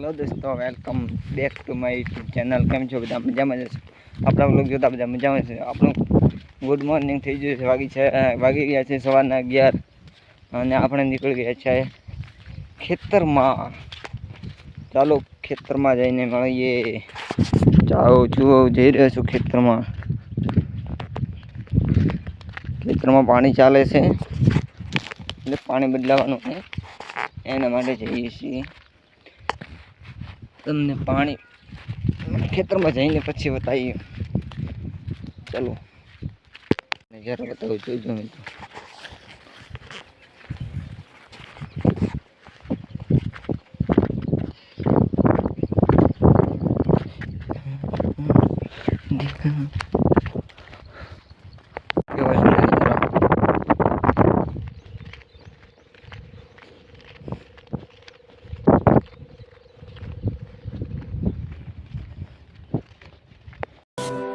Hello दोस्तों, welcome back to my YouTube channel. કેમ છો બધા? મજામાં જશો? આપણા વ્લોગ જોતા બધા મજામાં છે। આપણું ગુડ મોર્નિંગ થઈ ગયું છે। વાગી ગયા છે સવારના 11 અને આપણે નીકળી ગયા છે ખેતરમાં। ચાલો ખેતરમાં જઈને મળીએ। જાઉં છું, જઈ રહ્યો છું ખેતરમાં। ખેતરમાં પાણી ચાલે છે એટલે પાણી બદલાવાનું છે, એના માટે જઈએ છીએ। તમને પાણી ખેતરમાં જઈને પછી બતાવીએ। ચલો નજારો બતાવું, જોજો મિત્રો।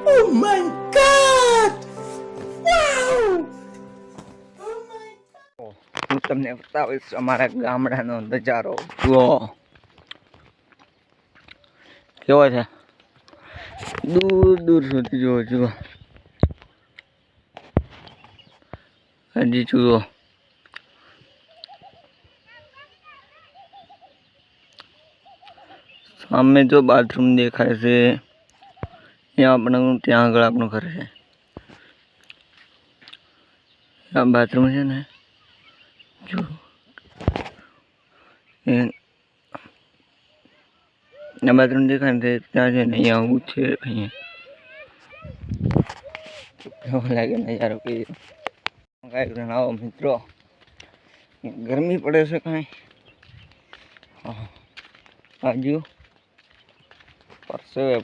Oh my God! Wow! Oh my God! હું તમને બતાવીશ અમારા ગામડાનો નજારો। જુઓ કેવો છે, દૂર દૂર સુધી જુઓ। જુઓ હજી જુઓ, સામે જો બાથરૂમ દેખાય છે, ત્યાં આગળ આપણું ઘર છે। આ બાથરૂમ છે ને, જો આ બાથરૂમ દેખાય ને ત્યાં છે ને, અહીંયા આવું છે। અહીંયા કેવો લાગે નજારો, કઈ આવો મિત્રો। ગરમી પડે છે કાંઈ, આજુ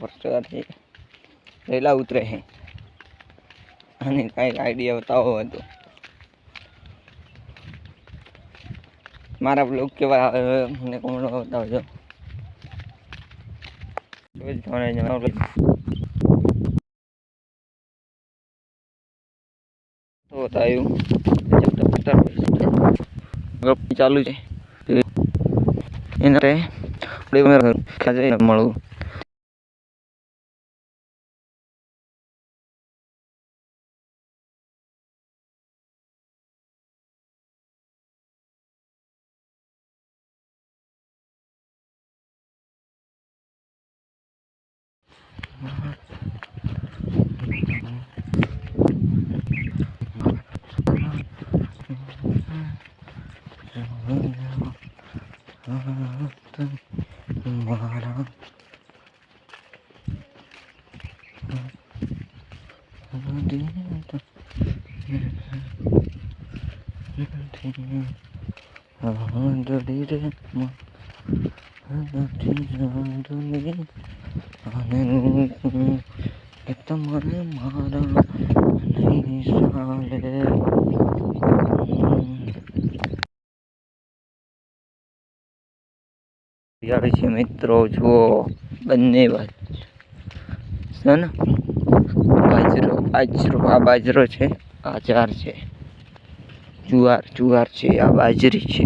પરસેવાથી રેલા ઉતરે છે। અને કાંઈક આઈડિયા બતાવો હોય તો। મારા બ્લોગ કેવા આવે મને કોમેન્ટમાં બતાવજો। તો બતાવ્યું ચાલુ છે એના મળું। તમારે મારા નહીં ચાલે। આવે છે મિત્રો, જુઓ બંને બાજુ છે ને બાજરો। આ બાજરો છે, આ ચાર છે, જુવાર છે, આ બાજરી છે।